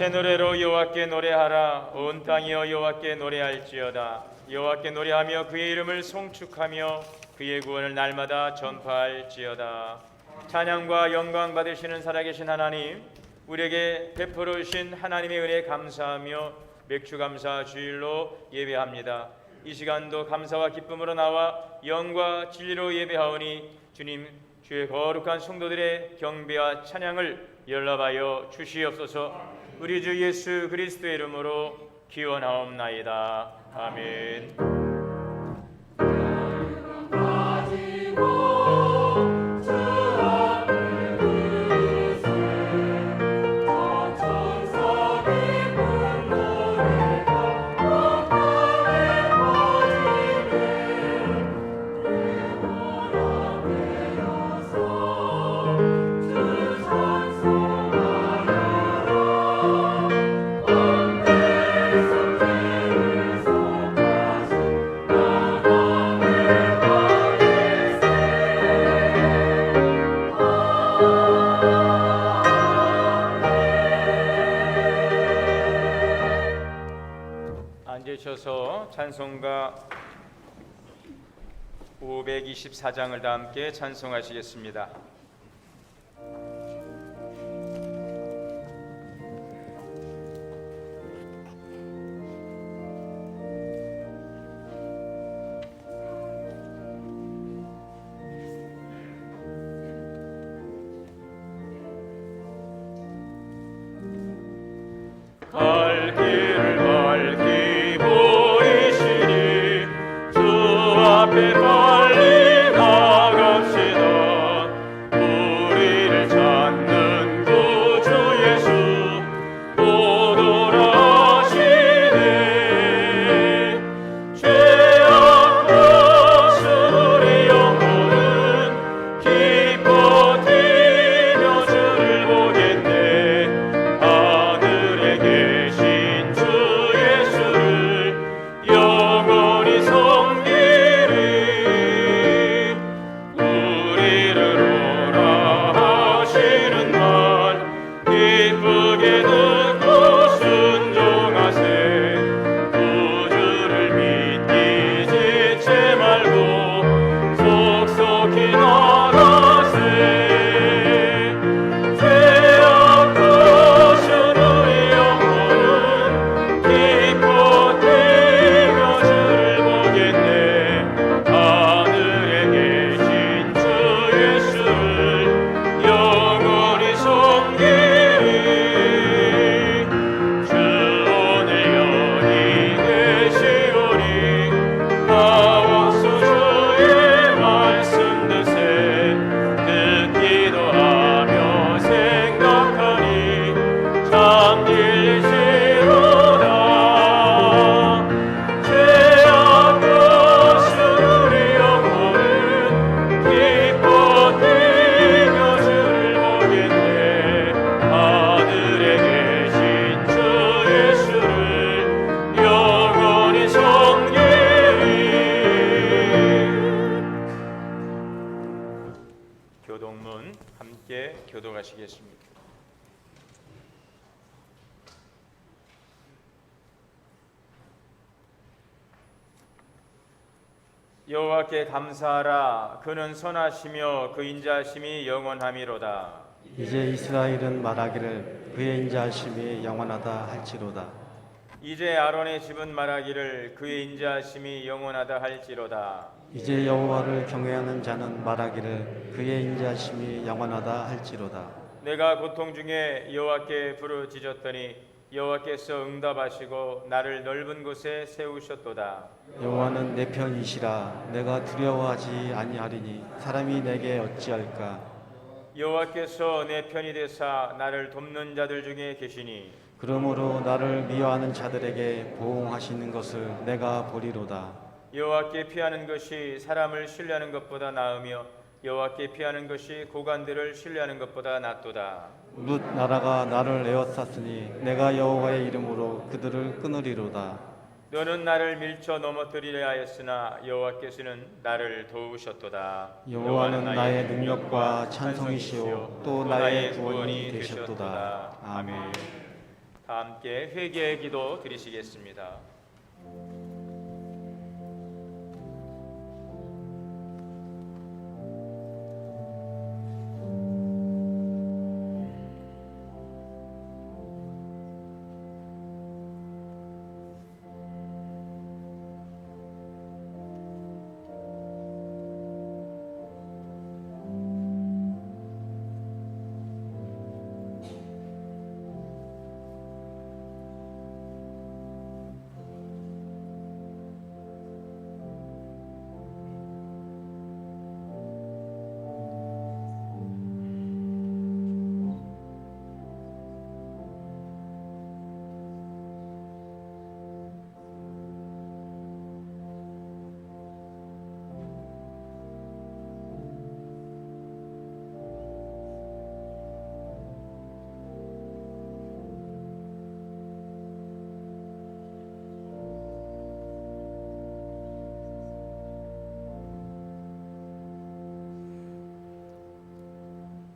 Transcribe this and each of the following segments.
새 노래로 여호와께 노래하라. 온 땅이여 여호와께 노래할지어다. 여호와께 노래하며 그의 이름을 송축하며 그의 구원을 날마다 전파할지어다. 찬양과 영광 받으시는 살아계신 하나님, 우리에게 베풀어 주신 하나님의 은혜에 감사하며 맥주감사 주일로 예배합니다. 이 시간도 감사와 기쁨으로 나와 영과 진리로 예배하오니 주님, 주의 거룩한 성도들의 경배와 찬양을 연락하여 주시옵소서. 우리 주 예수 그리스도의 이름으로 기원하옵나이다. 아멘. 앉으셔서 찬송가 524장을 다 함께 찬송하시겠습니다. 교동문 함께 교독하시겠습니다. 여호와께 감사하라. 그는 선하시며 그 인자하심이 영원함이로다. 이제 이스라엘은 말하기를 그의 인자하심이 영원하다 할지로다. 이제 아론의 집은 말하기를 그의 인자하심이 영원하다 할지로다. 이제 여호와를 경외하는 자는 말하기를 그의 인자하심이 영원하다 할지로다. 내가 고통 중에 여호와께 부르짖었더니 여호와께서 응답하시고 나를 넓은 곳에 세우셨도다. 여호와는 내 편이시라. 내가 두려워하지 아니하리니 사람이 내게 어찌할까. 여호와께서 내 편이 되사 나를 돕는 자들 중에 계시니 그러므로 나를 미워하는 자들에게 보응하시는 것을 내가 보리로다. 여호와께 피하는 것이 사람을 신뢰하는 것보다 나으며 여호와께 피하는 것이 고관들을 신뢰하는 것보다 낫도다. 룻 나라가 나를 에워쌌으니 내가 여호와의 이름으로 그들을 끊으리로다. 너는 나를 밀쳐 넘어뜨리려 하였으나 여호와께서는 나를 도우셨도다. 여호와는 나의 능력과 찬송이시오 또 나의 구원이 되셨도다. 아멘. 다 함께 회개의 기도 드리시겠습니다.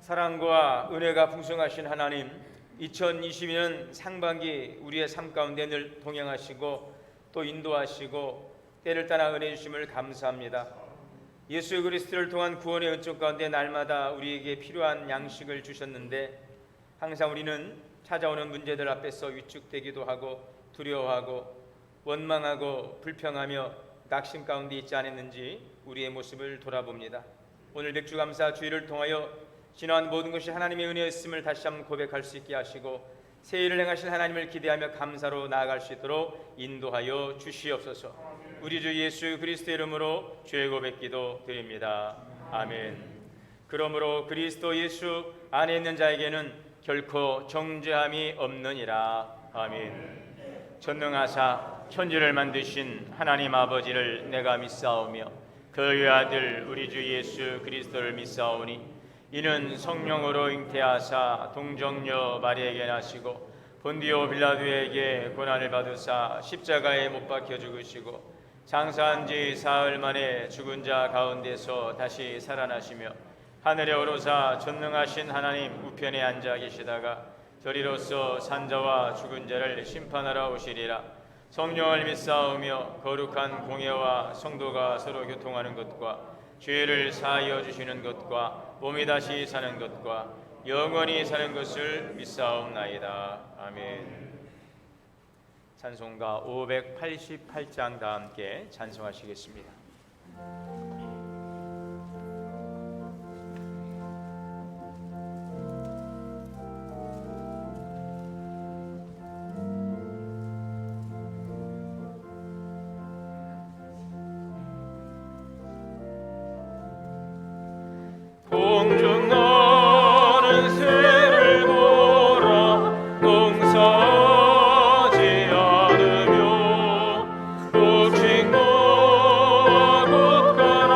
사랑과 은혜가 풍성하신 하나님, 2022년 상반기 우리의 삶 가운데 늘 동행하시고 또 인도하시고 때를 따라 은혜 주심을 감사합니다. 예수 그리스도를 통한 구원의 은총 가운데 날마다 우리에게 필요한 양식을 주셨는데 항상 우리는 찾아오는 문제들 앞에서 위축되기도 하고 두려워하고 원망하고 불평하며 낙심 가운데 있지 않았는지 우리의 모습을 돌아봅니다. 오늘 맥주감사 주일을 통하여 지난 모든 것이 하나님의 은혜였음을 다시 한번 고백할 수 있게 하시고 새 일을 행하실 하나님을 기대하며 감사로 나아갈 수 있도록 인도하여 주시옵소서. 우리 주 예수 그리스도의 이름으로 죄 고백기도 드립니다. 아멘. 그러므로 그리스도 예수 안에 있는 자에게는 결코 정죄함이 없느니라. 아멘. 전능하사 천지를 만드신 하나님 아버지를 내가 믿사오며 그의 아들 우리 주 예수 그리스도를 믿사오니 이는 성령으로 잉태하사 동정녀 마리에게 나시고 본디오 빌라도에게 고난을 받으사 십자가에 못 박혀 죽으시고 장사한 지 사흘 만에 죽은 자 가운데서 다시 살아나시며 하늘에 오르사 전능하신 하나님 우편에 앉아 계시다가 저리로서 산자와 죽은 자를 심판하러 오시리라. 성령을 믿사오며 거룩한 공예와 성도가 서로 교통하는 것과 죄를 사하여 주시는 것과 몸이 다시 사는 것과 영원히 사는 것을 믿사옵나이다. 아멘. 찬송가 588장 다 함께 찬송하시겠습니다. 공중 너는 새를 보라 농사지 않으며 곡식과 곶감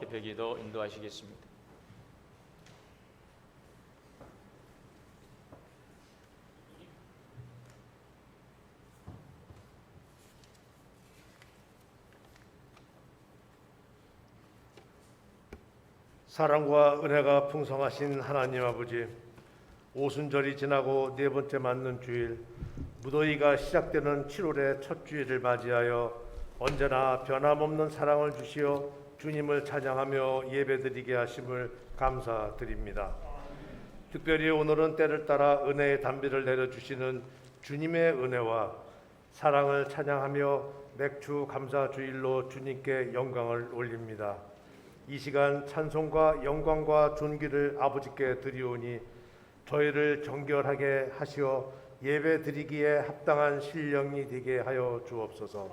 집회기도 인도하시겠습니다. 사랑과 은혜가 풍성하신 하나님 아버지, 오순절이 지나고 네 번째 맞는 주일, 무더위가 시작되는 7월의 첫 주일을 맞이하여 언제나 변함없는 사랑을 주시어 주님을 찬양하며 예배드리게 하심을 감사드립니다. 특별히 오늘은 때를 따라 은혜의 단비를 내려주시는 주님의 은혜와 사랑을 찬양하며 맥주 감사 주일로 주님께 영광을 올립니다. 이 시간 찬송과 영광과 존귀를 아버지께 드리오니 저희를 정결하게 하시어 예배 드리기에 합당한 신령이 되게 하여 주옵소서.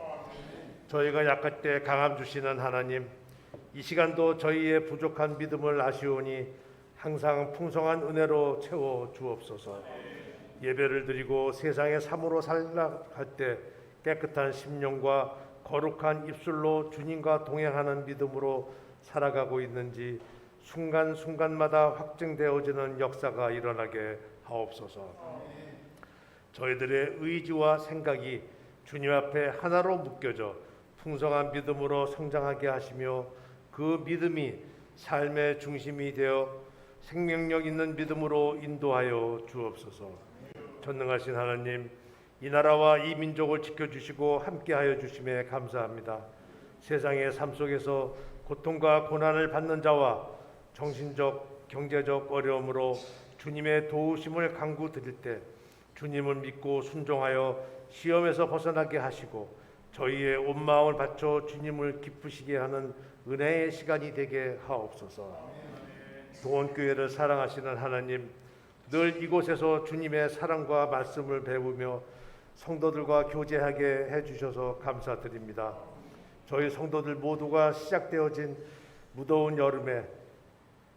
저희가 약할 때 강함 주시는 하나님, 이 시간도 저희의 부족한 믿음을 아시오니 항상 풍성한 은혜로 채워 주옵소서. 예배를 드리고 세상의 삶으로 살아갈 때 깨끗한 심령과 거룩한 입술로 주님과 동행하는 믿음으로 살아가고 있는지 순간순간마다 확증되어지는 역사가 일어나게 하옵소서. 저희들의 의지와 생각이 주님 앞에 하나로 묶여져 풍성한 믿음으로 성장하게 하시며 그 믿음이 삶의 중심이 되어 생명력 있는 믿음으로 인도하여 주옵소서. 전능하신 하나님, 이 나라와 이 민족을 지켜주시고 함께하여 주심에 감사합니다. 세상의 삶 속에서 고통과 고난을 받는 자와 정신적, 경제적 어려움으로 주님의 도우심을 간구드릴 때 주님을 믿고 순종하여 시험에서 벗어나게 하시고 저희의 온 마음을 바쳐 주님을 기쁘시게 하는 은혜의 시간이 되게 하옵소서. 도원교회를 사랑하시는 하나님, 늘 이곳에서 주님의 사랑과 말씀을 배우며 성도들과 교제하게 해주셔서 감사드립니다. 저희 성도들 모두가 시작되어진 무더운 여름에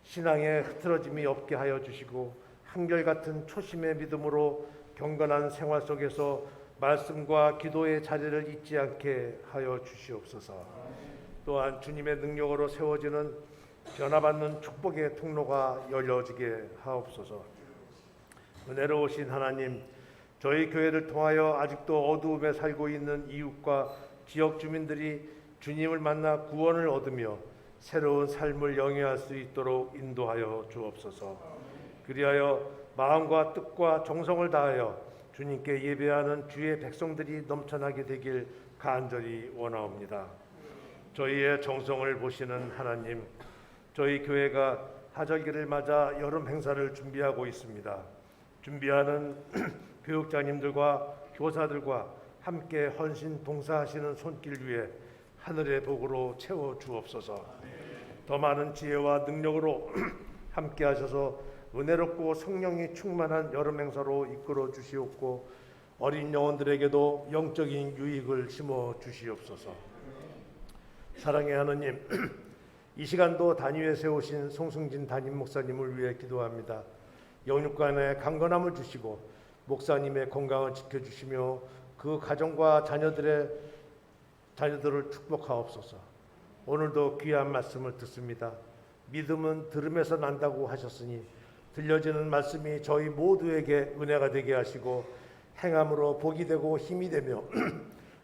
신앙의 흐트러짐이 없게 하여 주시고 한결같은 초심의 믿음으로 경건한 생활 속에서 말씀과 기도의 자리를 잊지 않게 하여 주시옵소서. 또한 주님의 능력으로 세워지는 변화받는 축복의 통로가 열려지게 하옵소서. 은혜로우신 하나님, 저희 교회를 통하여 아직도 어두움에 살고 있는 이웃과 지역 주민들이 주님을 만나 구원을 얻으며 새로운 삶을 영위할 수 있도록 인도하여 주옵소서. 그리하여 마음과 뜻과 정성을 다하여 주님께 예배하는 주의 백성들이 넘쳐나게 되길 간절히 원하옵니다. 저희의 정성을 보시는 하나님, 저희 교회가 하절기를 맞아 여름 행사를 준비하고 있습니다. 준비하는 교육자님들과 교사들과 함께 헌신 봉사하시는 손길 위에 하늘의 복으로 채워 주옵소서. 더 많은 지혜와 능력으로 함께 하셔서 은혜롭고 성령이 충만한 여름 행사로 이끌어 주시옵고 어린 영혼들에게도 영적인 유익을 심어 주시옵소서. 사랑의 하느님, 이 시간도 단위에 세우신 송승진 담임 목사님을 위해 기도합니다. 영육간의 강건함을 주시고 목사님의 건강을 지켜주시며 그 가정과 자녀들을 축복하옵소서. 오늘도 귀한 말씀을 듣습니다. 믿음은 들음에서 난다고 하셨으니 들려지는 말씀이 저희 모두에게 은혜가 되게 하시고 행함으로 복이 되고 힘이 되며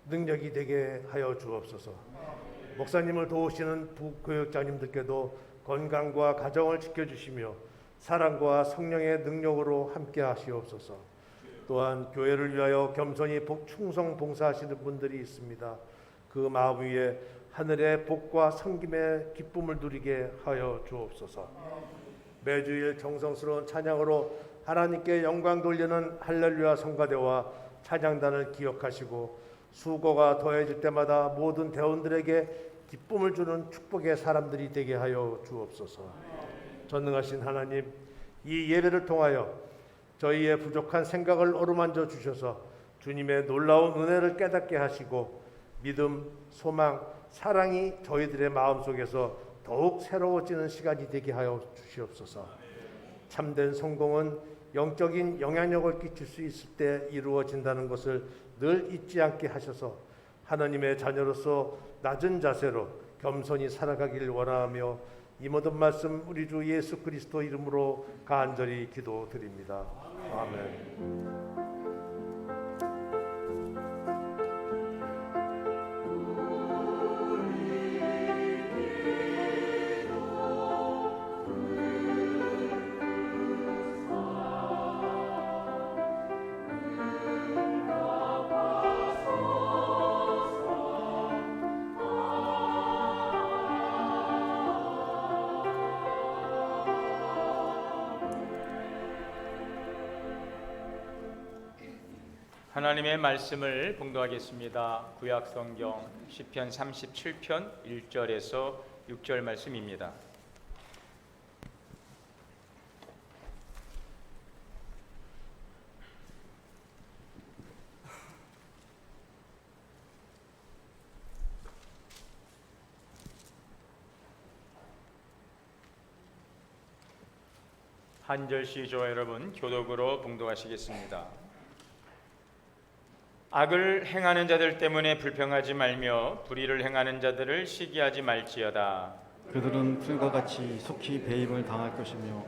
능력이 되게 하여 주옵소서. 목사님을 도우시는 부교육자님들께도 건강과 가정을 지켜주시며 사랑과 성령의 능력으로 함께 하시옵소서. 또한 교회를 위하여 겸손히 충성 봉사하시는 분들이 있습니다. 그 마음 위에 하늘의 복과 섬김의 기쁨을 누리게 하여 주옵소서. 매주일 정성스러운 찬양으로 하나님께 영광 돌리는 할렐루야 성가대와 찬양단을 기억하시고 수고가 더해질 때마다 모든 대원들에게 기쁨을 주는 축복의 사람들이 되게 하여 주옵소서. 전능하신 하나님, 이 예배를 통하여 저희의 부족한 생각을 어루만져 주셔서 주님의 놀라운 은혜를 깨닫게 하시고 믿음, 소망, 사랑이 저희들의 마음속에서 더욱 새로워지는 시간이 되게 하여 주시옵소서. 참된 성공은 영적인 영향력을 끼칠 수 있을 때 이루어진다는 것을 늘 잊지 않게 하셔서 하나님의 자녀로서 낮은 자세로 겸손히 살아가길 원하며 이 모든 말씀 우리 주 예수 그리스도 이름으로 간절히 기도드립니다. 아멘. 하나님의 말씀을 봉독하겠습니다. 구약 성경 시편 37편 1절에서 6절 말씀입니다. 한 절씩 저와 여러분 교독으로 봉독하시겠습니다. 악을 행하는 자들 때문에 불평하지 말며 불의를 행하는 자들을 시기하지 말지어다. 그들은 풀과 같이 속히 배임을 당할 것이며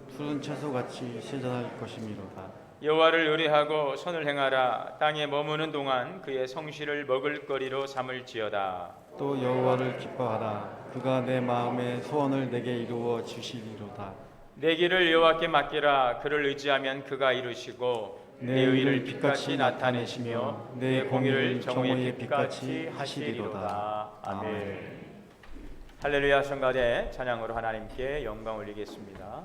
푸른 채소같이 세잔할 것이미로다. 여호와를 의뢰하고 선을 행하라. 땅에 머무는 동안 그의 성실을 먹을거리로 삼을지어다. 또 여호와를 기뻐하라. 그가 내 마음의 소원을 내게 이루어 주시리로다. 내 길을 여호와께 맡기라. 그를 의지하면 그가 이루시고 내 의를 빛같이 나타내시며 내 공의를 정오의 빛같이 하시리로다. 아멘. 할렐루야. 성가대 찬양으로 하나님께 영광 올리겠습니다.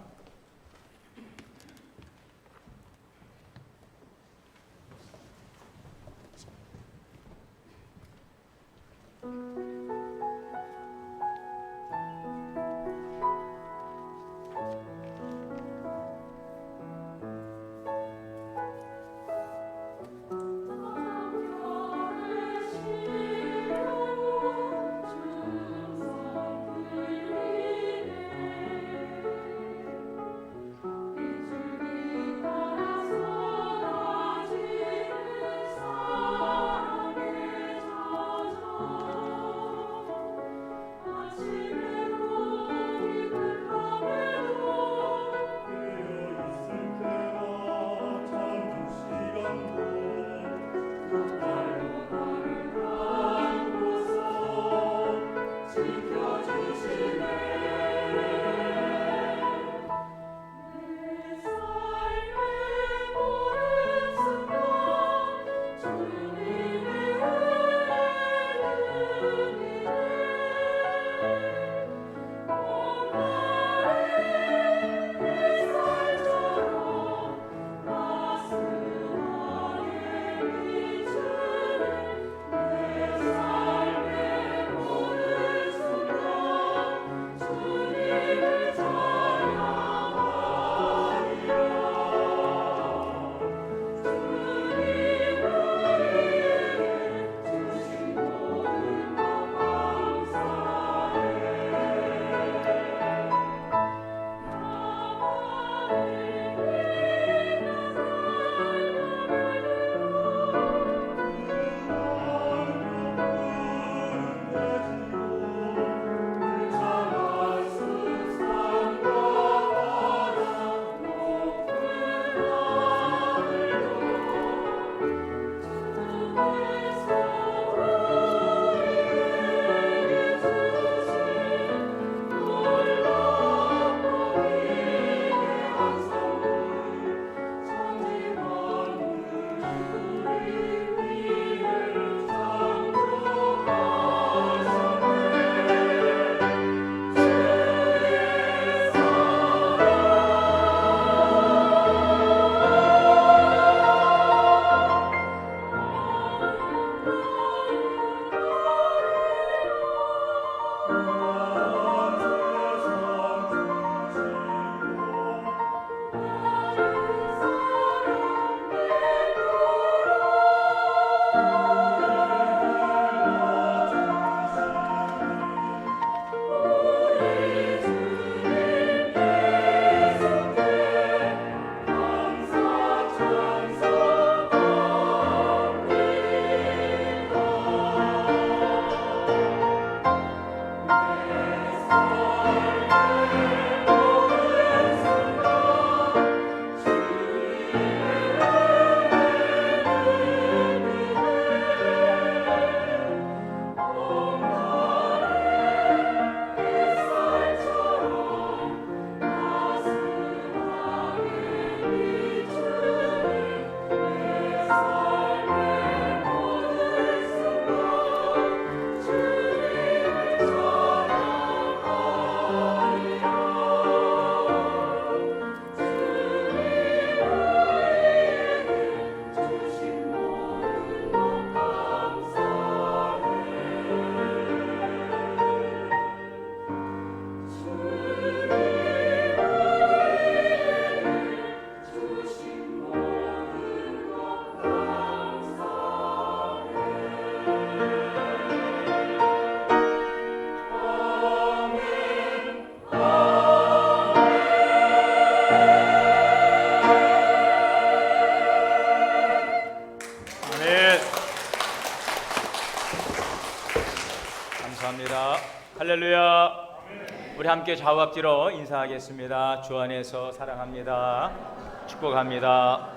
함께 좌우합지로 인사하겠습니다. 주 안에서 사랑합니다. 축복합니다.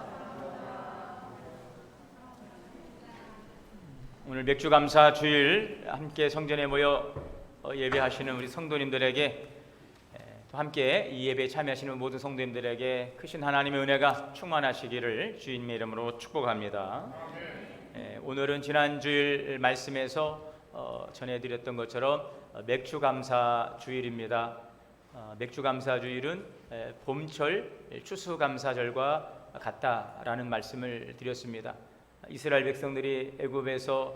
오늘 맥주감사 주일 함께 성전에 모여 예배하시는 우리 성도님들에게, 또 함께 이 예배에 참여하시는 모든 성도님들에게 크신 하나님의 은혜가 충만하시기를 주님의 이름으로 축복합니다. 오늘은 지난 주일 말씀에서 전해드렸던 것처럼 맥주감사 주일입니다. 맥주감사 주일은 봄철 추수감사절과 같다라는 말씀을 드렸습니다. 이스라엘 백성들이 애굽에서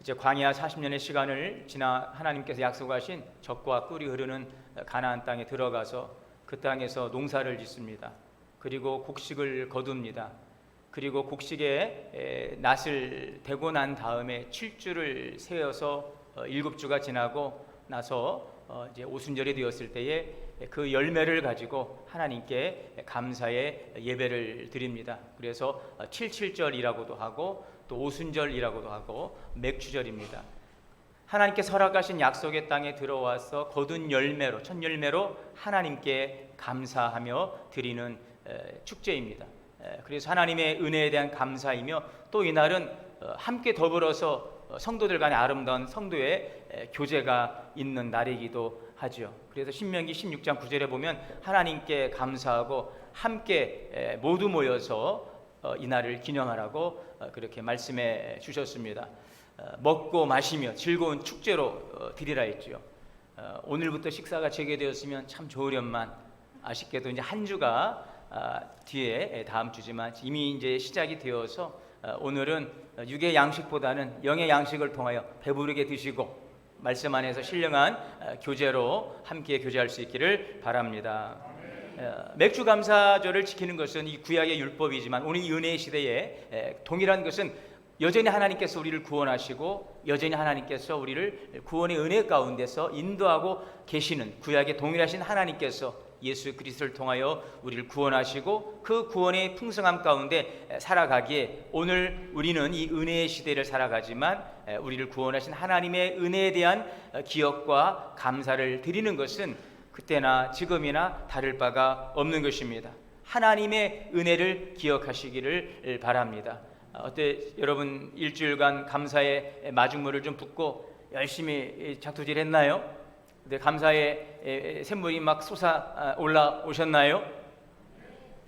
이제 광야 40년의 시간을 지나 하나님께서 약속하신 젖과 꿀이 흐르는 가나안 땅에 들어가서 그 땅에서 농사를 짓습니다. 그리고 곡식을 거둡니다. 그리고 곡식에 낫을 대고 난 다음에 7주를 세어서 7주가 지나고 나서 이제 오순절이 되었을 때에 그 열매를 가지고 하나님께 감사의 예배를 드립니다. 그래서 77절이라고도 하고 또 오순절이라고도 하고 맥주절입니다. 하나님께 허락하신 약속의 땅에 들어와서 거둔 열매로, 첫 열매로 하나님께 감사하며 드리는 축제입니다. 그래서 하나님의 은혜에 대한 감사이며, 또 이날은 함께 더불어서 성도들 간의 아름다운 성도의 교제가 있는 날이기도 하죠. 그래서 신명기 16장 9절에 보면 하나님께 감사하고 함께 모두 모여서 이날을 기념하라고 그렇게 말씀해 주셨습니다. 먹고 마시며 즐거운 축제로 드리라 했지요. 오늘부터 식사가 재개되었으면 참 좋으련만, 아쉽게도 이제 한 주가 뒤에 다음 주지만 이미 이제 시작이 되어서 오늘은 육의 양식보다는 영의 양식을 통하여 배부르게 드시고 말씀 안에서 신령한 교제로 함께 교제할 수 있기를 바랍니다. 맥주 감사절을 지키는 것은 이 구약의 율법이지만 오늘 이 은혜의 시대에 동일한 것은 여전히 하나님께서 우리를 구원하시고 여전히 하나님께서 우리를 구원의 은혜 가운데서 인도하고 계시는, 구약의 동일하신 하나님께서 예수 그리스도를 통하여 우리를 구원하시고 그 구원의 풍성함 가운데 살아가기에 오늘 우리는 이 은혜의 시대를 살아가지만 우리를 구원하신 하나님의 은혜에 대한 기억과 감사를 드리는 것은 그때나 지금이나 다를 바가 없는 것입니다. 하나님의 은혜를 기억하시기를 바랍니다. 어때 여러분, 일주일간 감사의 마중물을 좀 붓고 열심히 작두질 했나요? 근데 감사의 샘물이 막 솟아 올라오셨나요?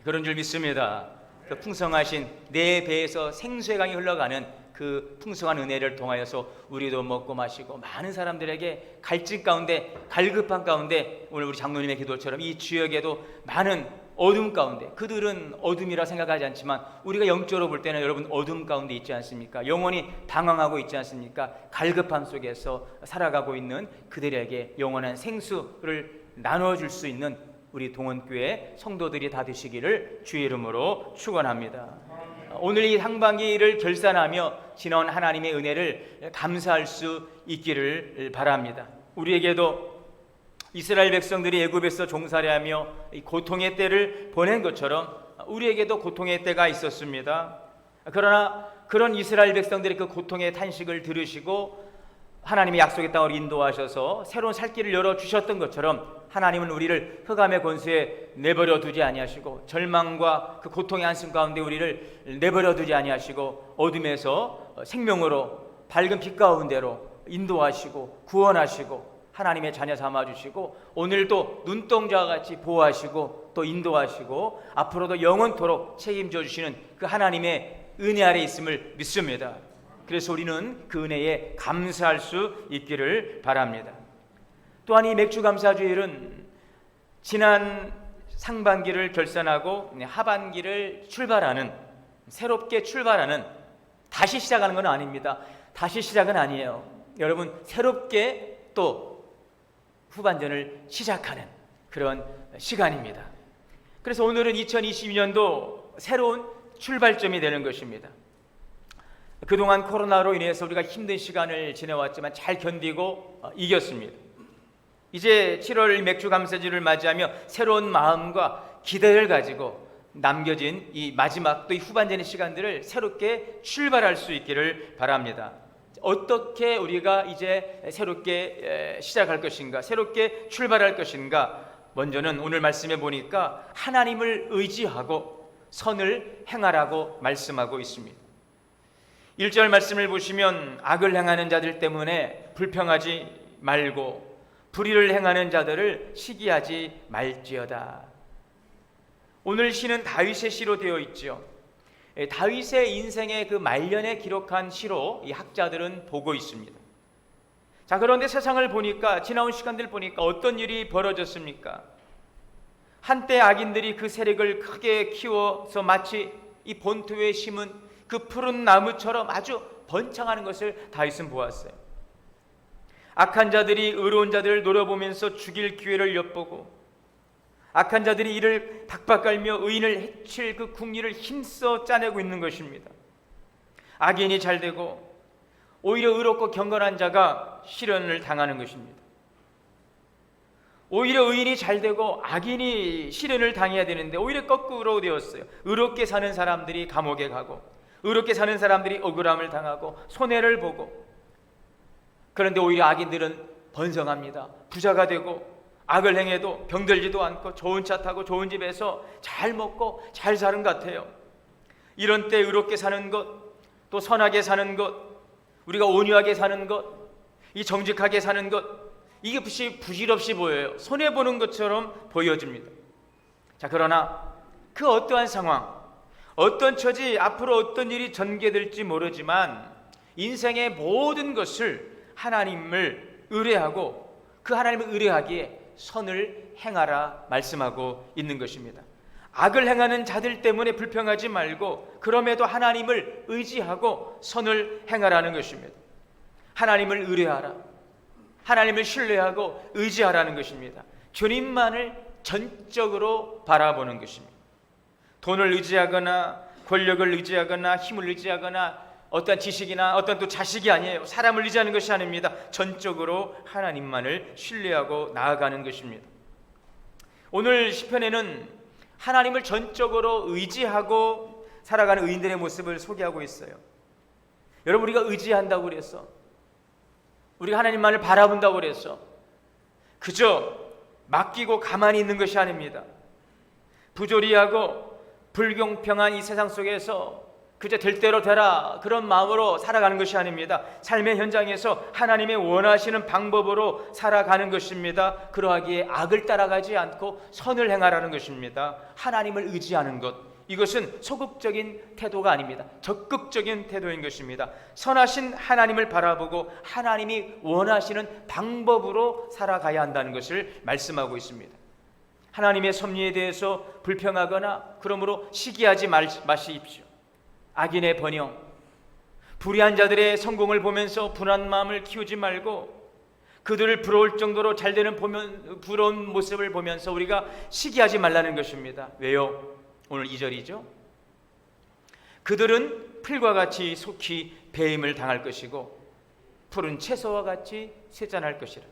그런 줄 믿습니다. 그 풍성하신 내 배에서 생수의 강이 흘러가는 그 풍성한 은혜를 통하여서 우리도 먹고 마시고 많은 사람들에게 갈증 가운데, 갈급한 가운데, 오늘 우리 장로님의 기도처럼 이 지역에도 많은 어둠 가운데, 그들은 어둠이라 생각하지 않지만 우리가 영적으로 볼 때는 여러분 어둠 가운데 있지 않습니까? 영혼이 방황하고 있지 않습니까? 갈급함 속에서 살아가고 있는 그들에게 영원한 생수를 나눠줄 수 있는 우리 동원교회 성도들이 다 되시기를 주의 이름으로 축원합니다. 오늘 이 상반기를 결산하며 지나온 하나님의 은혜를 감사할 수 있기를 바랍니다. 우리에게도 이스라엘 백성들이 애굽에서 종살이하며 고통의 때를 보낸 것처럼 우리에게도 고통의 때가 있었습니다. 그러나 그런 이스라엘 백성들의 그 고통의 탄식을 들으시고 하나님의 약속의 땅으로 인도하셔서 새로운 살 길을 열어주셨던 것처럼 하나님은 우리를 흑암의 권세에 내버려 두지 아니하시고 절망과 그 고통의 한숨 가운데 우리를 내버려 두지 아니하시고 어둠에서 생명으로 밝은 빛 가운데로 인도하시고 구원하시고 하나님의 자녀 삼아주시고 오늘도 눈동자와 같이 보호하시고 또 인도하시고 앞으로도 영원토록 책임져 주시는 그 하나님의 은혜 아래 있음을 믿습니다. 그래서 우리는 그 은혜에 감사할 수 있기를 바랍니다. 또한 이 맥주감사주일은 지난 상반기를 결산하고 하반기를 출발하는, 새롭게 출발하는, 다시 시작하는 건 아닙니다. 다시 시작은 아니에요. 여러분, 새롭게 또 후반전을 시작하는 그런 시간입니다. 그래서 오늘은 2022년도 새로운 출발점이 되는 것입니다. 그동안 코로나로 인해서 우리가 힘든 시간을 지내왔지만 잘 견디고 이겼습니다. 이제 7월 맥주감사주를 맞이하며 새로운 마음과 기대를 가지고 남겨진 이 마지막 또 이 후반전의 시간들을 새롭게 출발할 수 있기를 바랍니다. 어떻게 우리가 이제 새롭게 시작할 것인가, 새롭게 출발할 것인가? 먼저는 오늘 말씀해 보니까 하나님을 의지하고 선을 행하라고 말씀하고 있습니다. 1절 말씀을 보시면 악을 행하는 자들 때문에 불평하지 말고 불의를 행하는 자들을 시기하지 말지어다. 오늘 시는 다윗의 시로 되어 있죠. 다윗의 인생의 그 말년에 기록한 시로 이 학자들은 보고 있습니다. 자, 그런데 세상을 보니까, 지나온 시간들 보니까 어떤 일이 벌어졌습니까? 한때 악인들이 그 세력을 크게 키워서 마치 이 본토에 심은 그 푸른 나무처럼 아주 번창하는 것을 다윗은 보았어요. 악한 자들이 의로운 자들을 노려보면서 죽일 기회를 엿보고, 악한 자들이 이를 박박갈며 의인을 해칠 그 궁리를 힘써 짜내고 있는 것입니다. 악인이 잘되고 오히려 의롭고 경건한 자가 시련을 당하는 것입니다. 오히려 의인이 잘되고 악인이 시련을 당해야 되는데 오히려 거꾸로 되었어요. 의롭게 사는 사람들이 감옥에 가고, 의롭게 사는 사람들이 억울함을 당하고 손해를 보고, 그런데 오히려 악인들은 번성합니다. 부자가 되고 악을 행해도 병들지도 않고 좋은 차 타고 좋은 집에서 잘 먹고 잘 사는 것 같아요. 이런 때 의롭게 사는 것, 또 선하게 사는 것, 우리가 온유하게 사는 것, 이 정직하게 사는 것, 이게 부질없이 보여요. 손해보는 것처럼 보여집니다. 자, 그러나 그 어떠한 상황, 어떤 처지, 앞으로 어떤 일이 전개될지 모르지만 인생의 모든 것을 하나님을 의뢰하고 그 하나님을 의뢰하기에 선을 행하라 말씀하고 있는 것입니다. 악을 행하는 자들 때문에 불평하지 말고 그럼에도 하나님을 의지하고 선을 행하라는 것입니다. 하나님을 의뢰하라, 하나님을 신뢰하고 의지하라는 것입니다. 주님만을 전적으로 바라보는 것입니다. 돈을 의지하거나 권력을 의지하거나 힘을 의지하거나 어떤 지식이나 어떤 또 자식이 아니에요. 사람을 의지하는 것이 아닙니다. 전적으로 하나님만을 신뢰하고 나아가는 것입니다. 오늘 시편에는 하나님을 전적으로 의지하고 살아가는 의인들의 모습을 소개하고 있어요. 여러분, 우리가 의지한다고 그래서, 우리가 하나님만을 바라본다고 그래서 그저 맡기고 가만히 있는 것이 아닙니다. 부조리하고 불공평한 이 세상 속에서 그저 될 대로 되라 그런 마음으로 살아가는 것이 아닙니다. 삶의 현장에서 하나님의 원하시는 방법으로 살아가는 것입니다. 그러하기에 악을 따라가지 않고 선을 행하라는 것입니다. 하나님을 의지하는 것, 이것은 소극적인 태도가 아닙니다. 적극적인 태도인 것입니다. 선하신 하나님을 바라보고 하나님이 원하시는 방법으로 살아가야 한다는 것을 말씀하고 있습니다. 하나님의 섭리에 대해서 불평하거나 그러므로 시기하지 마십시오. 악인의 번영, 불의한 자들의 성공을 보면서 분한 마음을 키우지 말고 그들을 부러울 정도로 잘되는 부러운 모습을 보면서 우리가 시기하지 말라는 것입니다. 왜요? 오늘 2절이죠. 그들은 풀과 같이 속히 배임을 당할 것이고 푸른 채소와 같이 쇠잔할 것이라.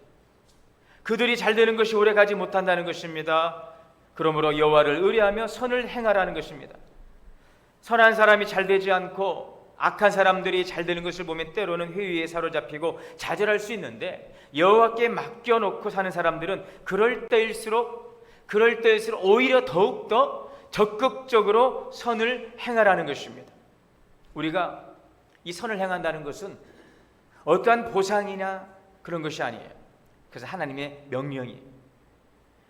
그들이 잘되는 것이 오래가지 못한다는 것입니다. 그러므로 여호와를 의뢰하며 선을 행하라는 것입니다. 선한 사람이 잘되지 않고 악한 사람들이 잘되는 것을 보면 때로는 회의에 사로잡히고 좌절할 수 있는데, 여호와께 맡겨놓고 사는 사람들은 그럴 때일수록 오히려 더욱더 적극적으로 선을 행하라는 것입니다. 우리가 이 선을 행한다는 것은 어떠한 보상이나 그런 것이 아니에요. 그래서 하나님의 명령이에요.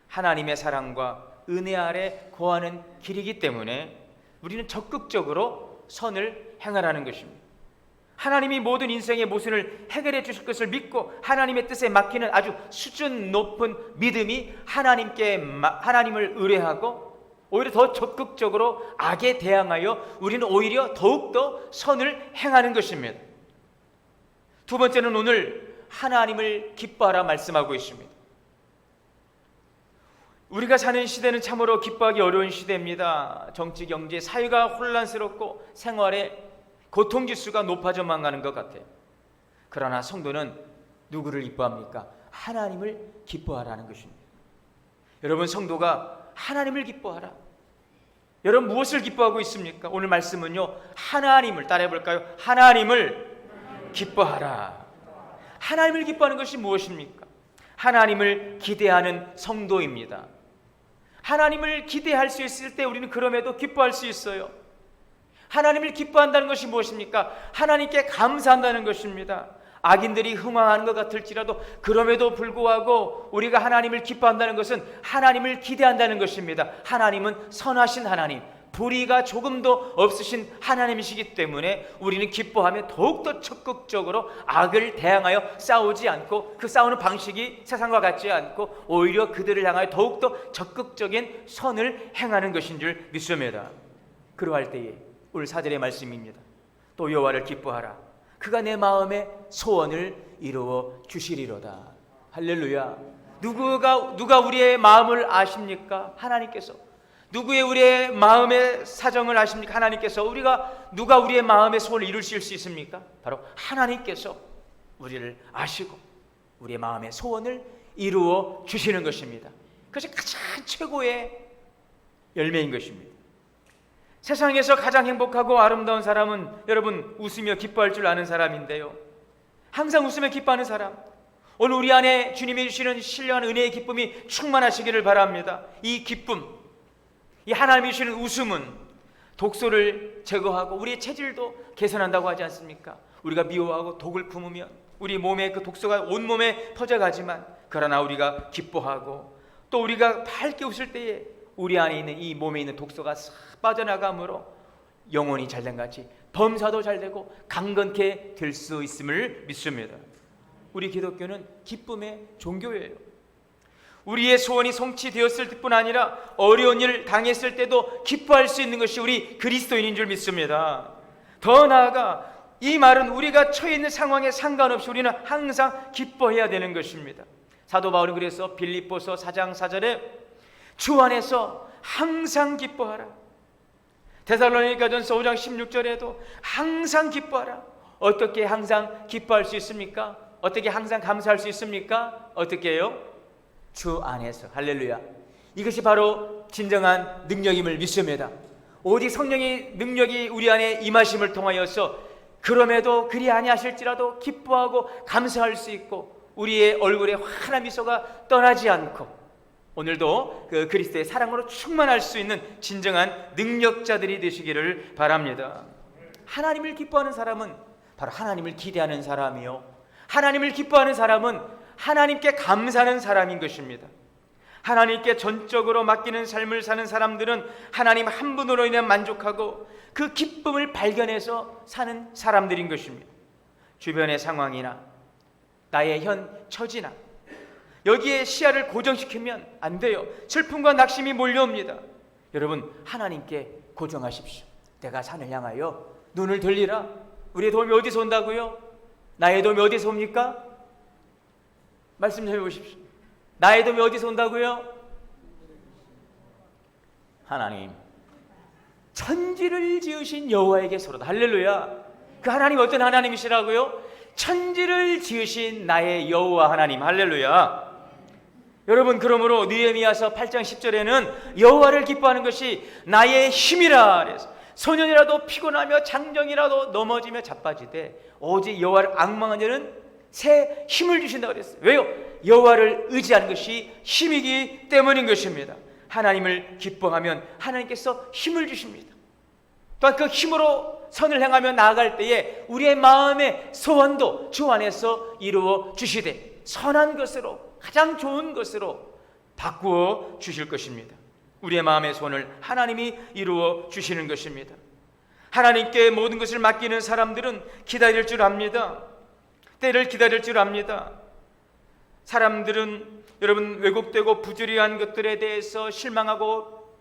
하나님의 사랑과 은혜 아래 거하는 길이기 때문에 우리는 적극적으로 선을 행하라는 것입니다. 하나님이 모든 인생의 모순을 해결해 주실 것을 믿고 하나님의 뜻에 맡기는 아주 수준 높은 믿음이 하나님을 의뢰하고 오히려 더 적극적으로 악에 대항하여 우리는 오히려 더욱더 선을 행하는 것입니다. 두 번째는 오늘 하나님을 기뻐하라 말씀하고 있습니다. 우리가 사는 시대는 참으로 기뻐하기 어려운 시대입니다. 정치, 경제, 사회가 혼란스럽고 생활에 고통지수가 높아져만 가는 것 같아요. 그러나 성도는 누구를 기뻐합니까? 하나님을 기뻐하라는 것입니다. 여러분, 성도가 하나님을 기뻐하라. 여러분, 무엇을 기뻐하고 있습니까? 오늘 말씀은요, 하나님을 따라해 볼까요? 하나님을 기뻐하라. 하나님을 기뻐하는 것이 무엇입니까? 하나님을 기대하는 성도입니다. 하나님을 기대할 수 있을 때 우리는 그럼에도 기뻐할 수 있어요. 하나님을 기뻐한다는 것이 무엇입니까? 하나님께 감사한다는 것입니다. 악인들이 흥황하는 것 같을지라도 그럼에도 불구하고 우리가 하나님을 기뻐한다는 것은 하나님을 기대한다는 것입니다. 하나님은 선하신 하나님, 불의가 조금도 없으신 하나님이시기 때문에 우리는 기뻐하며 더욱더 적극적으로 악을 대항하여 싸우지 않고, 그 싸우는 방식이 세상과 같지 않고 오히려 그들을 향하여 더욱더 적극적인 선을 행하는 것인 줄 믿습니다. 그러할 때에 오늘 4절의 말씀입니다. 또 여호와를 기뻐하라. 그가 내 마음의 소원을 이루어 주시리로다. 할렐루야. 누가 우리의 마음을 아십니까? 하나님께서. 누구의 우리의 마음의 사정을 아십니까? 하나님께서. 누가 우리의 마음의 소원을 이루실 수 있습니까? 바로 하나님께서 우리를 아시고 우리의 마음의 소원을 이루어 주시는 것입니다. 그것이 가장 최고의 열매인 것입니다. 세상에서 가장 행복하고 아름다운 사람은 여러분 웃으며 기뻐할 줄 아는 사람인데요, 항상 웃으며 기뻐하는 사람, 오늘 우리 안에 주님이 주시는 신령한 은혜의 기쁨이 충만하시기를 바랍니다. 이 기쁨, 이 하나님이 주시는 웃음은 독소를 제거하고 우리의 체질도 개선한다고 하지 않습니까? 우리가 미워하고 독을 품으면 우리 몸에 그 독소가 온몸에 퍼져가지만, 그러나 우리가 기뻐하고 또 우리가 밝게 웃을 때에 우리 안에 있는 이 몸에 있는 독소가 싹 빠져나가므로 영혼이 잘된 같이 범사도 잘되고 강건케 될 수 있음을 믿습니다. 우리 기독교는 기쁨의 종교예요. 우리의 소원이 성취되었을 뿐 아니라 어려운 일을 당했을 때도 기뻐할 수 있는 것이 우리 그리스도인인 줄 믿습니다. 더 나아가 이 말은 우리가 처해 있는 상황에 상관없이 우리는 항상 기뻐해야 되는 것입니다. 사도 바울은 그래서 빌립보서 4장 4절에 주 안에서 항상 기뻐하라. 데살로니가전서 5장 16절에도 항상 기뻐하라. 어떻게 항상 기뻐할 수 있습니까? 어떻게 항상 감사할 수 있습니까? 어떻게 해요? 주 안에서. 할렐루야. 이것이 바로 진정한 능력임을 믿습니다. 오직 성령의 능력이 우리 안에 임하심을 통하여서 그럼에도 그리 아니하실지라도 기뻐하고 감사할 수 있고 우리의 얼굴에 환한 미소가 떠나지 않고 오늘도 그 그리스도의 사랑으로 충만할 수 있는 진정한 능력자들이 되시기를 바랍니다. 하나님을 기뻐하는 사람은 바로 하나님을 기대하는 사람이요, 하나님을 기뻐하는 사람은 하나님께 감사하는 사람인 것입니다. 하나님께 전적으로 맡기는 삶을 사는 사람들은 하나님 한 분으로 인해 만족하고 그 기쁨을 발견해서 사는 사람들인 것입니다. 주변의 상황이나 나의 현 처지나 여기에 시야를 고정시키면 안 돼요. 슬픔과 낙심이 몰려옵니다. 여러분, 하나님께 고정하십시오. 내가 산을 향하여 눈을 돌리라. 우리의 도움이 어디서 온다고요? 나의 도움이 어디서 옵니까? 말씀 좀 해보십시오. 나의 도움이 어디서 온다고요? 하나님, 천지를 지으신 여호와에게서로다. 할렐루야. 그 하나님 어떤 하나님이시라고요? 천지를 지으신 나의 여호와 하나님. 할렐루야. 여러분, 그러므로 느헤미야서 8장 10절에는 여호와를 기뻐하는 것이 나의 힘이라 그래서 소년이라도 피곤하며 장정이라도 넘어지며 자빠지되 오직 여호와를 앙망한 자는 새 힘을 주신다고 그랬어요. 왜요? 여호와를 의지하는 것이 힘이기 때문인 것입니다. 하나님을 기뻐하면 하나님께서 힘을 주십니다. 또한 그 힘으로 선을 행하며 나아갈 때에 우리의 마음의 소원도 주 안에서 이루어 주시되 선한 것으로, 가장 좋은 것으로 바꾸어 주실 것입니다. 우리의 마음의 소원을 하나님이 이루어 주시는 것입니다. 하나님께 모든 것을 맡기는 사람들은 기다릴 줄 압니다. 때를 기다릴 줄 압니다. 사람들은 여러분 왜곡되고 부조리한 것들에 대해서 실망하고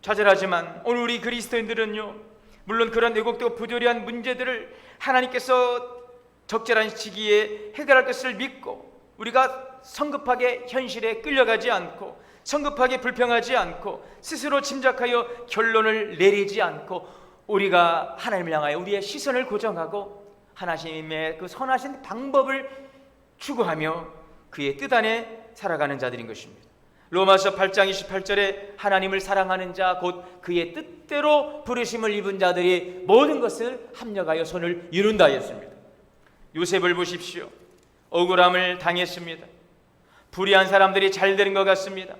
좌절하지만 오늘 우리 그리스도인들은요, 물론 그런 왜곡되고 부조리한 문제들을 하나님께서 적절한 시기에 해결할 것을 믿고 우리가 성급하게 현실에 끌려가지 않고 성급하게 불평하지 않고 스스로 짐작하여 결론을 내리지 않고 우리가 하나님을 향하여 우리의 시선을 고정하고 하나님의 그 선하신 방법을 추구하며 그의 뜻 안에 살아가는 자들인 것입니다. 로마서 8장 28절에 하나님을 사랑하는 자 곧 그의 뜻대로 부르심을 입은 자들이 모든 것을 합력하여 선을 이룬다 했습니다. 요셉을 보십시오. 억울함을 당했습니다. 불의한 사람들이 잘 되는 것 같습니다.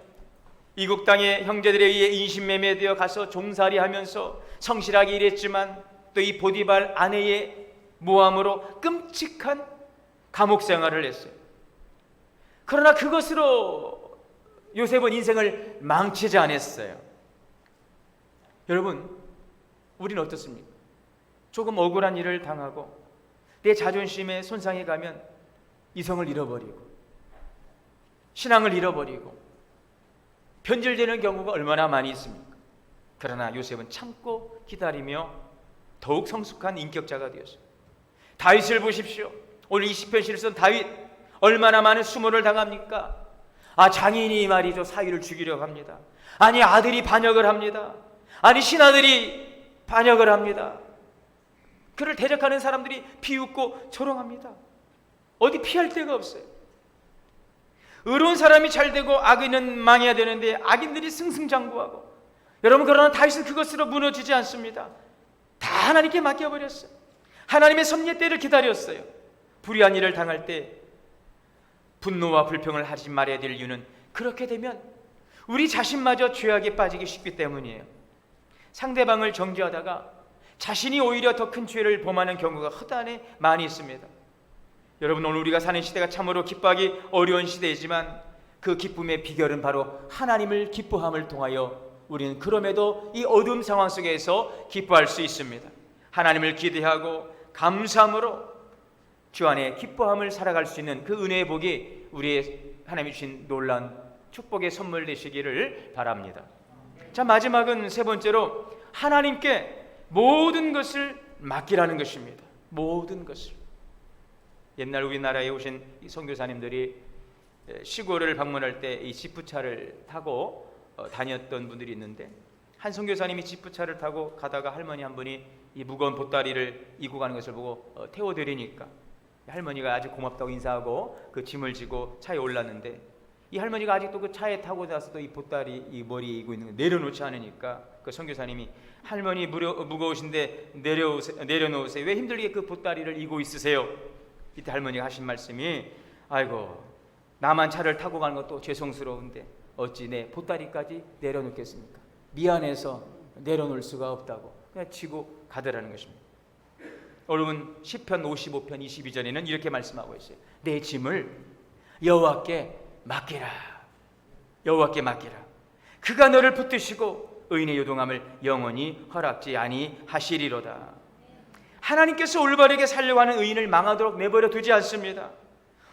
이국 땅의 형제들에 의해 인신매매되어 가서 종살이하면서 성실하게 일했지만 또 이 보디발 아내의 모함으로 끔찍한 감옥 생활을 했어요. 그러나 그것으로 요셉은 인생을 망치지 않았어요. 여러분, 우리는 어떻습니까? 조금 억울한 일을 당하고 내 자존심에 손상이 가면 이성을 잃어버리고 신앙을 잃어버리고 변질되는 경우가 얼마나 많이 있습니까? 그러나 요셉은 참고 기다리며 더욱 성숙한 인격자가 되었어요. 다윗을 보십시오. 오늘 20편 시를 쓴 다윗, 얼마나 많은 수모를 당합니까? 장인이 말이죠, 사위를 죽이려고 합니다. 아니, 아들이 반역을 합니다. 아니, 신하들이 반역을 합니다. 그를 대적하는 사람들이 비웃고 조롱합니다. 어디 피할 데가 없어요. 의로운 사람이 잘 되고 악인은 망해야 되는데 악인들이 승승장구하고, 여러분, 그러나 다윗은 그것으로 무너지지 않습니다. 다 하나님께 맡겨버렸어요. 하나님의 섭리 때를 기다렸어요. 불의한 일을 당할 때 분노와 불평을 하지 말아야 될 이유는 그렇게 되면 우리 자신마저 죄악에 빠지기 쉽기 때문이에요. 상대방을 정죄하다가 자신이 오히려 더 큰 죄를 범하는 경우가 허다하게 많이 있습니다. 여러분, 오늘 우리가 사는 시대가 참으로 기뻐하기 어려운 시대이지만 그 기쁨의 비결은 바로 하나님을 기뻐함을 통하여 우리는 그럼에도 이 어두운 상황 속에서 기뻐할 수 있습니다. 하나님을 기대하고 감사함으로 주 안에 기뻐함을 살아갈 수 있는 그 은혜의 복이 우리의 하나님이 주신 놀라운 축복의 선물 되시기를 바랍니다. 자, 마지막은 세 번째로 하나님께 모든 것을 맡기라는 것입니다. 모든 것을. 옛날 우리나라에 오신 이 선교사님들이 시골을 방문할 때 이 지프차를 타고 다녔던 분들이 있는데, 한 선교사님이 지프차를 타고 가다가 할머니 한 분이 이 무거운 보따리를 이고 가는 것을 보고 태워드리니까 할머니가 아주 고맙다고 인사하고 그 짐을 지고 차에 올랐는데, 이 할머니가 아직도 그 차에 타고 나서도 이 보따리 이 머리에 이고 있는 거 내려놓지 않으니까 그 선교사님이 할머니 무거우신데 내려놓으세요. 왜 힘들게 그 보따리를 이고 있으세요? 이때 할머니가 하신 말씀이, 아이고, 나만 차를 타고 가는 것도 죄송스러운데 어찌 내 보따리까지 내려놓겠습니까? 미안해서 내려놓을 수가 없다고 그냥 치고 가더라는 것입니다. 여러분, 시편 55편 22절에는 이렇게 말씀하고 있어요. 내 짐을 여호와께 맡기라. 여호와께 맡기라. 그가 너를 붙드시고 의인의 요동함을 영원히 허락지 아니하시리로다. 하나님께서 올바르게 살려고 하는 의인을 망하도록 내버려 두지 않습니다.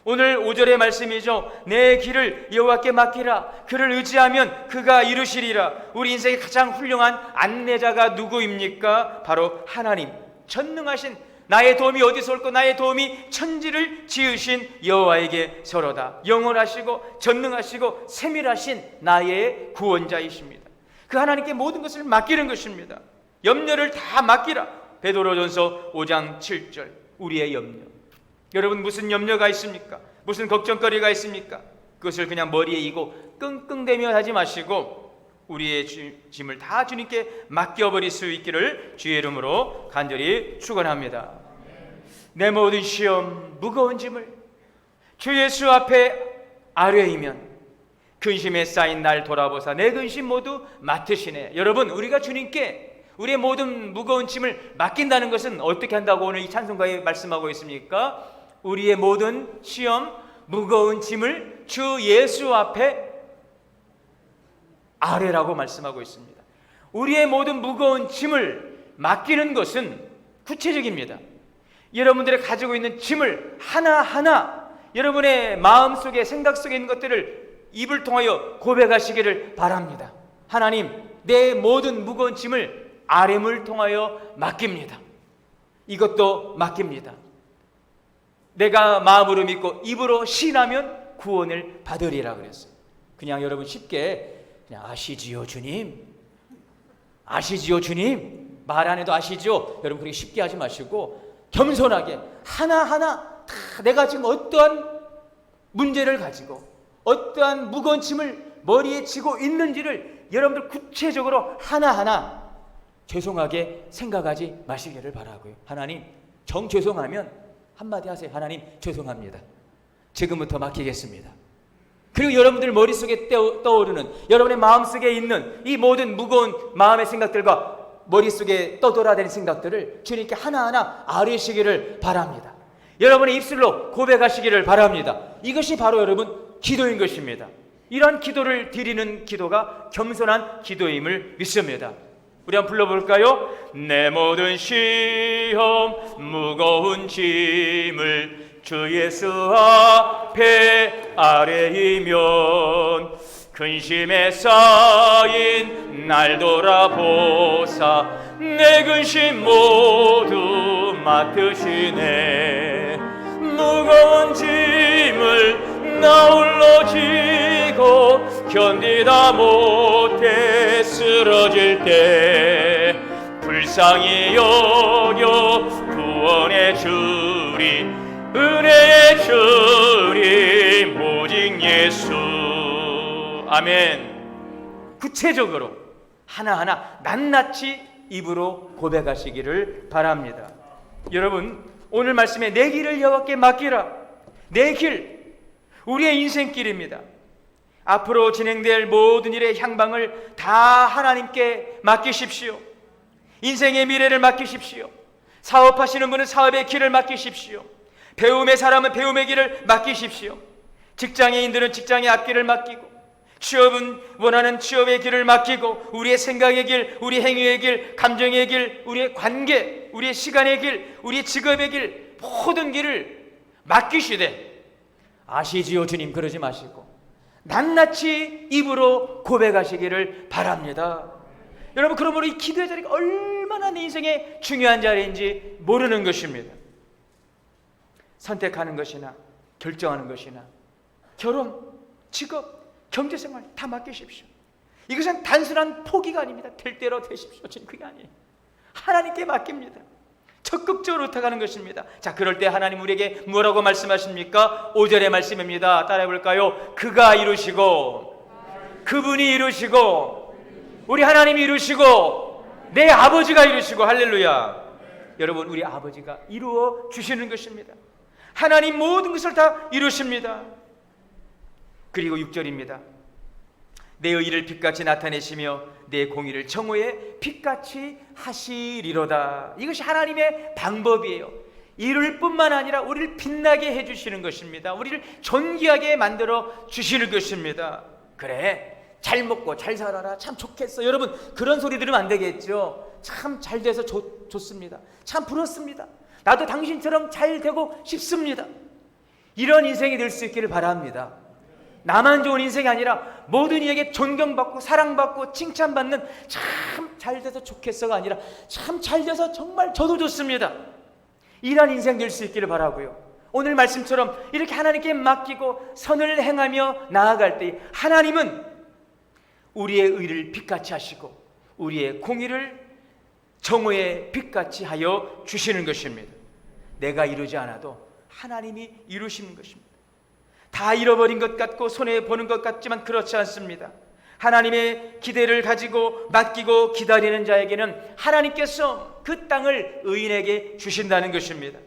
오늘 5절의 말씀이죠. 내 길을 여호와께 맡기라. 그를 의지하면 그가 이루시리라. 우리 인생의 가장 훌륭한 안내자가 누구입니까? 바로 하나님, 전능하신, 나의 도움이 어디서 올까? 나의 도움이 천지를 지으신 여호와에게 서로다. 영원하시고 전능하시고 세밀하신 나의 구원자이십니다. 그 하나님께 모든 것을 맡기는 것입니다. 염려를 다 맡기라. 베드로전서 5장 7절. 우리의 염려. 여러분, 무슨 염려가 있습니까? 무슨 걱정거리가 있습니까? 그것을 그냥 머리에 이고 끙끙대며 하지 마시고 우리의 짐을 다 주님께 맡겨버릴 수 있기를 주의 이름으로 간절히 축원합니다. 내 모든 시험, 무거운 짐을 주 예수 앞에 아뢰이면 근심에 쌓인 날 돌아보사 내 근심 모두 맡으시네. 여러분, 우리가 주님께 우리의 모든 무거운 짐을 맡긴다는 것은 어떻게 한다고 오늘 이 찬송가에 말씀하고 있습니까? 우리의 모든 시험, 무거운 짐을 주 예수 앞에 아뢰라고 말씀하고 있습니다. 우리의 모든 무거운 짐을 맡기는 것은 구체적입니다. 여러분들이 가지고 있는 짐을 하나하나 여러분의 마음속에, 생각 속에 있는 것들을 입을 통하여 고백하시기를 바랍니다. 하나님, 내 모든 무거운 짐을 아뢰음을 통하여 맡깁니다. 이것도 맡깁니다. 내가 마음으로 믿고 입으로 신하면 구원을 받으리라 그랬어요. 그냥 여러분 쉽게 그냥 아시지요 주님, 아시지요 주님 말 안 해도 아시죠? 여러분 그렇게 쉽게 하지 마시고 겸손하게 하나하나 다 내가 지금 어떠한 문제를 가지고 어떠한 무거운 짐을 머리에 지고 있는지를 여러분들 구체적으로 하나하나 죄송하게 생각하지 마시기를 바라고요. 하나님, 정 죄송하면 한마디 하세요. 하나님 죄송합니다. 지금부터 맡기겠습니다. 그리고 여러분들 머릿속에 떠오르는, 여러분의 마음속에 있는 이 모든 무거운 마음의 생각들과 머릿속에 떠돌아다니는 생각들을 주님께 하나하나 아뢰시기를 바랍니다. 여러분의 입술로 고백하시기를 바랍니다. 이것이 바로 여러분 기도인 것입니다. 이러한 기도를 드리는 기도가 겸손한 기도임을 믿습니다. 우리 한번 불러볼까요? 내 모든 시험 무거운 짐을 주 예수 앞에 아뢰이면 근심에 쌓인 날 돌아보사 내 근심 모두 맡으시네. 무거운 짐을 나 홀로 지고 견디다 못해 쓰러질 때 불쌍히 여겨 구원의 주리 은혜의 주님 오직 예수. 아멘. 구체적으로 하나하나 낱낱이 입으로 고백하시기를 바랍니다. 여러분, 오늘 말씀에 내 길을 여호와께 맡기라. 내 길, 우리의 인생길입니다. 앞으로 진행될 모든 일의 향방을 다 하나님께 맡기십시오. 인생의 미래를 맡기십시오. 사업하시는 분은 사업의 길을 맡기십시오. 배움의 사람은 배움의 길을 맡기십시오. 직장인들은 직장의 앞길을 맡기고, 취업은 원하는 취업의 길을 맡기고, 우리의 생각의 길, 우리 행위의 길, 감정의 길, 우리의 관계, 우리의 시간의 길, 우리의 직업의 길, 모든 길을 맡기시되, 아시지요 주님, 그러지 마시고 낱낱이 입으로 고백하시기를 바랍니다. 여러분, 그러므로 이 기도의 자리가 얼마나 내 인생에 중요한 자리인지 모르는 것입니다. 선택하는 것이나 결정하는 것이나 결혼, 직업, 경제생활 다 맡기십시오. 이것은 단순한 포기가 아닙니다. 될 대로 되십시오. 저는 그게 아니에요. 하나님께 맡깁니다. 적극적으로 의탁하는 것입니다. 자, 그럴 때 하나님 우리에게 뭐라고 말씀하십니까? 5절의 말씀입니다. 따라해 볼까요? 그가 이루시고, 그분이 이루시고, 우리 하나님이 이루시고, 내 아버지가 이루시고. 할렐루야. 여러분, 우리 아버지가 이루어 주시는 것입니다. 하나님 모든 것을 다 이루십니다. 그리고 6절입니다. 내 의를 빛같이 나타내시며 내 공의를 정오에 빛같이 하시리로다. 이것이 하나님의 방법이에요. 이룰 뿐만 아니라 우리를 빛나게 해주시는 것입니다. 우리를 존귀하게 만들어 주시는 것입니다. 그래, 잘 먹고 잘 살아라, 참 좋겠어. 여러분, 그런 소리 들으면 안 되겠죠. 참 잘 돼서 좋습니다. 참 부럽습니다. 나도 당신처럼 잘 되고 싶습니다. 이런 인생이 될 수 있기를 바랍니다. 나만 좋은 인생이 아니라 모든 이에게 존경받고 사랑받고 칭찬받는 참 잘돼서 좋겠어가 아니라 참 잘돼서 정말 저도 좋습니다. 이런 인생 될 수 있기를 바라고요. 오늘 말씀처럼 이렇게 하나님께 맡기고 선을 행하며 나아갈 때 하나님은 우리의 의를 빛같이 하시고 우리의 공의를 정오의 빛같이 하여 주시는 것입니다. 내가 이루지 않아도 하나님이 이루시는 것입니다. 다 잃어버린 것 같고 손해보는 것 같지만 그렇지 않습니다. 하나님의 기대를 가지고 맡기고 기다리는 자에게는 하나님께서 그 땅을 의인에게 주신다는 것입니다.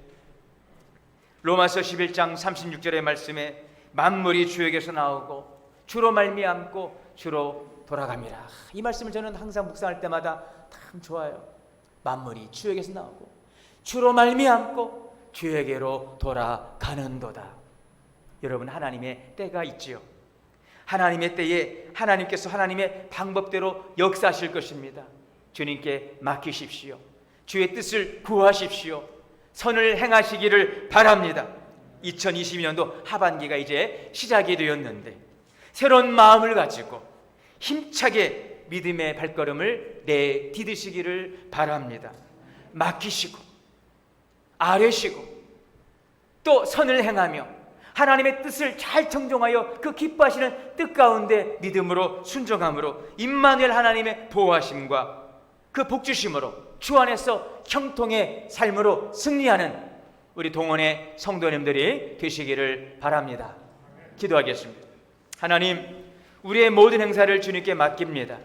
로마서 11장 36절의 말씀에 만물이 주에게서 나오고 주로 말미암고 주로 돌아갑니다. 이 말씀을 저는 항상 묵상할 때마다 참 좋아요. 만물이 주에게서 나오고 주로 말미암고 주에게로 돌아가는도다. 여러분, 하나님의 때가 있지요. 하나님의 때에 하나님께서 하나님의 방법대로 역사하실 것입니다. 주님께 맡기십시오. 주의 뜻을 구하십시오. 선을 행하시기를 바랍니다. 2022년도 하반기가 이제 시작이 되었는데 새로운 마음을 가지고 힘차게 믿음의 발걸음을 내디디시기를 바랍니다. 맡기시고 아뢰시고 또 선을 행하며 하나님의 뜻을 잘 정정하여 그 기뻐하시는 뜻 가운데 믿음으로 순종함으로 임마누엘 하나님의 보호하심과 그 복주심으로 주 안에서 형통의 삶으로 승리하는 우리 동원의 성도님들이 되시기를 바랍니다. 기도하겠습니다. 하나님, 우리의 모든 행사를 주님께 맡깁니다.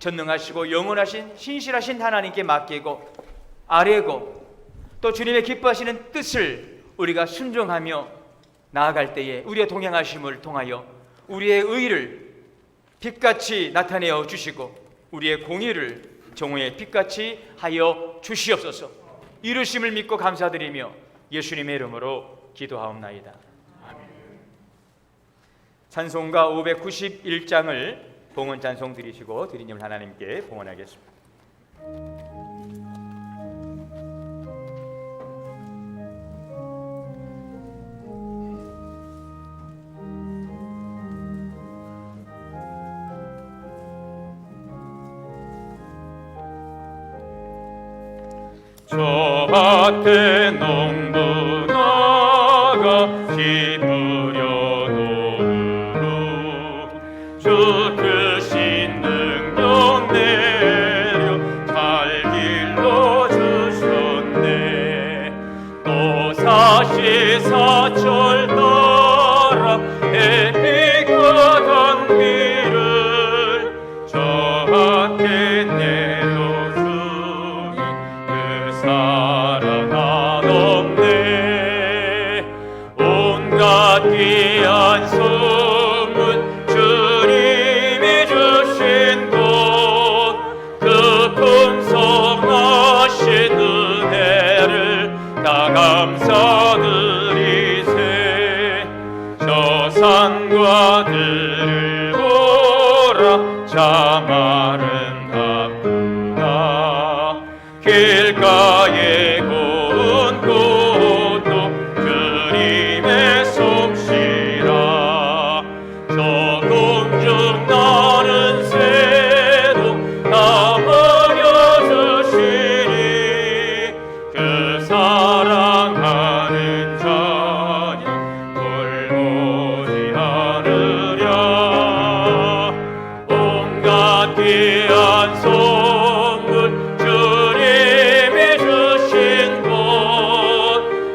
전능하시고 영원하신 신실하신 하나님께 맡기고 아뢰고 또 주님의 기뻐하시는 뜻을 우리가 순종하며 나아갈 때에 우리의 동행하심을 통하여 우리의 의를 빛같이 나타내어 주시고 우리의 공의를 정오의 빛같이 하여 주시옵소서. 이루심을 믿고 감사드리며 예수님의 이름으로 기도하옵나이다. 아멘. 찬송가 591장을 봉헌 찬송 드리시고 드리님을 하나님께 봉헌하겠습니다. 저 밭에 농부 나가 기쁘려 노르고 주 크신 능력 내려 잘 길러주셨네. 또 사시사철 따라 햇빛과 단비를 저한테 내려주니 그 사랑 한없네. 온갖 귀한 소문 주님이 주신 곳 그 풍성하신 은혜를 다 감사드리세. 저 산과 들을 보라 참 아름답구나. 길가에 고운 꽃도 주님의 솜씨라. 저 공중 나는 새도 다 먹여주시니 그 사랑하는 자녀 돌보지 않으랴. 온갖 귀한 선물 주님이 주신 곳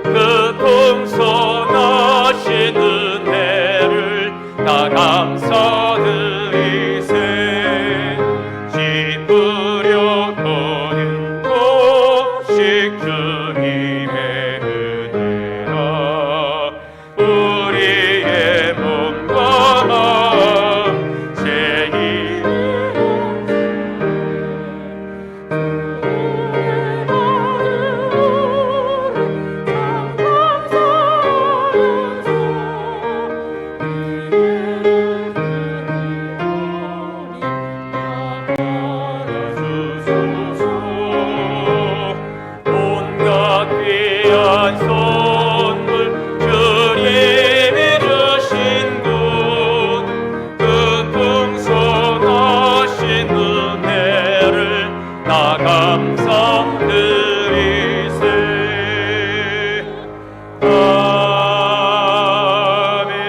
그 풍성하신 은혜를 다 감사드리세. 짚으려 거는 곡식 주님의 은혜라. 우리의 몸과 마음 새 온갖 귀한 선물 주님이 주신 곳 그 풍성하신 은혜를 다 감사드리세. 아멘.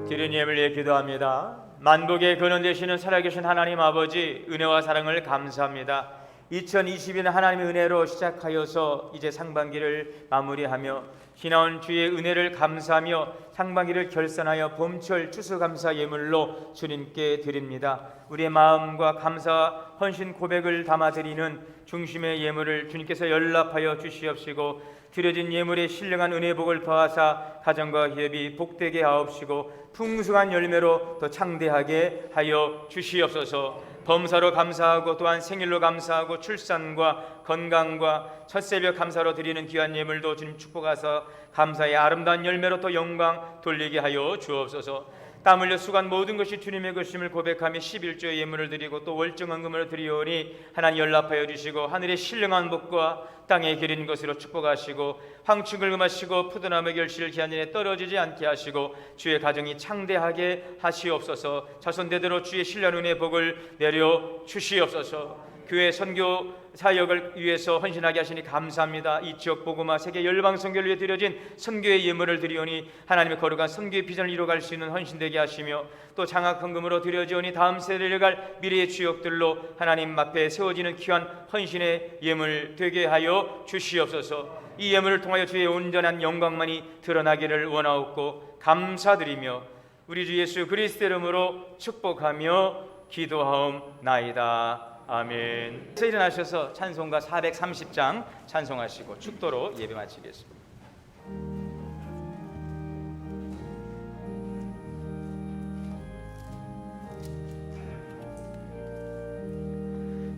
드린 예물 위해 기도합니다. 만복의 근원 되시는 살아계신 하나님 아버지, 은혜와 사랑을 감사합니다. 2022년 하나님의 은혜로 시작하여서 이제 상반기를 마무리하며 지나온 주의 은혜를 감사하며 상반기를 결산하여 봄철 추수감사 예물로 주님께 드립니다. 우리의 마음과 감사와 헌신 고백을 담아드리는 중심의 예물을 주님께서 연락하여 주시옵시고 드려진 예물의 신령한 은혜 복을 더하사 가정과 기업이 복되게 하옵시고 풍성한 열매로 더 창대하게 하여 주시옵소서. 범사로 감사하고 또한 생일로 감사하고 출산과 건강과 첫 새벽 감사로 드리는 귀한 예물도 주님 축복하사 감사의 아름다운 열매로 또 영광 돌리게 하여 주옵소서. 땀 흘려 수고한 모든 것이 주님의 것임을 고백하며 11조의 예물을 드리고 또 월정헌금을 드리오니 하나님 연락하여 주시고 하늘의 신령한 복과 땅에 기린 것으로 축복하시고 황충을 금하시고 푸드나무 결실을 기한 일에 떨어지지 않게 하시고 주의 가정이 창대하게 하시옵소서. 자손 대대로 주의 신령 은혜의 복을 내려 주시옵소서. 교회 선교 사역을 위해서 헌신하게 하시니 감사합니다. 이 지역 복음화 세계 열방 선교를 위해 드려진 선교의 예물을 드리오니 하나님의 거룩한 선교의 비전을 이루어갈 수 있는 헌신되게 하시며 또 장학 헌금으로 드려지오니 다음 세대를 갈 미래의 주역들로 하나님 앞에 세워지는 귀한 헌신의 예물 되게 하여 주시옵소서. 이 예물을 통하여 주의 온전한 영광만이 드러나기를 원하옵고 감사드리며 우리 주 예수 그리스도 이름으로 축복하며 기도하옵나이다. 아멘. 일어나셔서 찬송가 430장 찬송하시고 축도로 예배 마치겠습니다.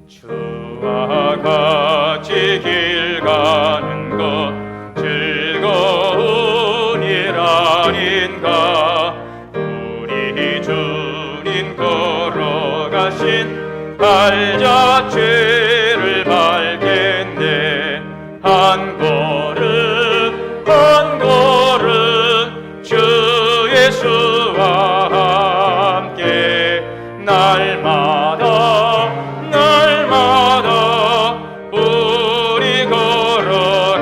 주와 같이 길 가는 것 즐거운 일 아닌가. 우리 주님 걸어가신 발 자체를 밟겠네. 한 걸음 한 걸음 주 예수와 함께 날마다 우리 걸어가리.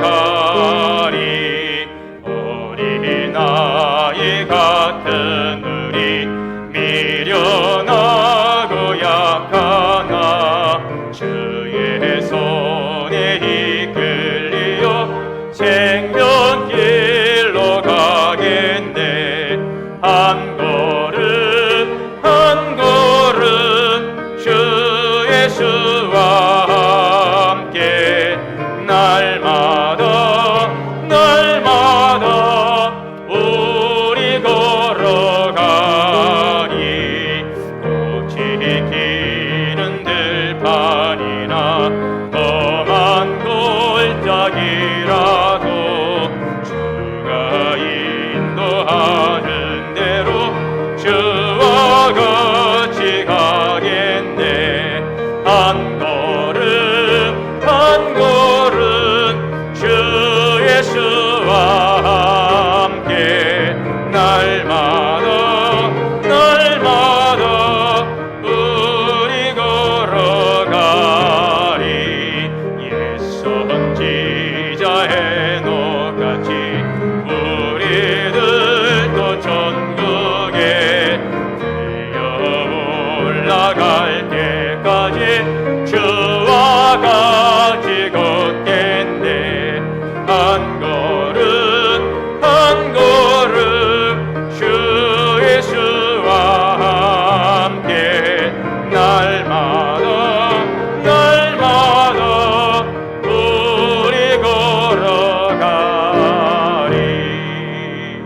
어린아이 같은 우리 미련하고 약하나 주의 손에 이끌리어 생명길로 가겠네. 한 걸음 한 걸음 주 예수와 함께 날마다 우리 걸어가니. 꽃이 피는 들판이나 험한 골짜기라도 주가 인도하는 대로 주와 같이 가겠네. 한 걸음 한 걸음 주 예수와 함께 날마다 우리 걸어가리. 옛 선지자 에녹같이 우리들도 천국에 올라갈 때까지 주와 같이 걷겠네. 한 걸음 한 걸음 주 예수와 함께 날마다 우리 걸어가리.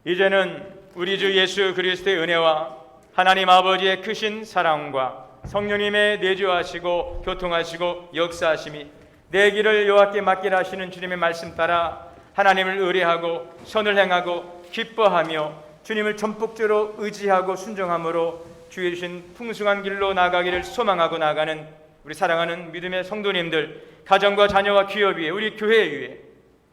이제는 우리 주 예수 그리스도의 은혜와 하나님 아버지의 크신 사랑과 성령님의 내주하시고 교통하시고 역사하심이 내 길을 여호와께 맡기라 하시는 주님의 말씀 따라 하나님을 의뢰하고 선을 행하고 기뻐하며 주님을 전폭적으로 의지하고 순종함으로 주의 주신 풍성한 길로 나가기를 소망하고 나가는 우리 사랑하는 믿음의 성도님들, 가정과 자녀와 기업 위에 우리 교회 위에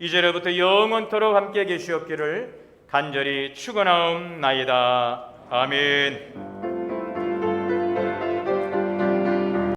이제로부터 영원토록 함께 계시옵기를 간절히 축원하옵나이다. 아멘.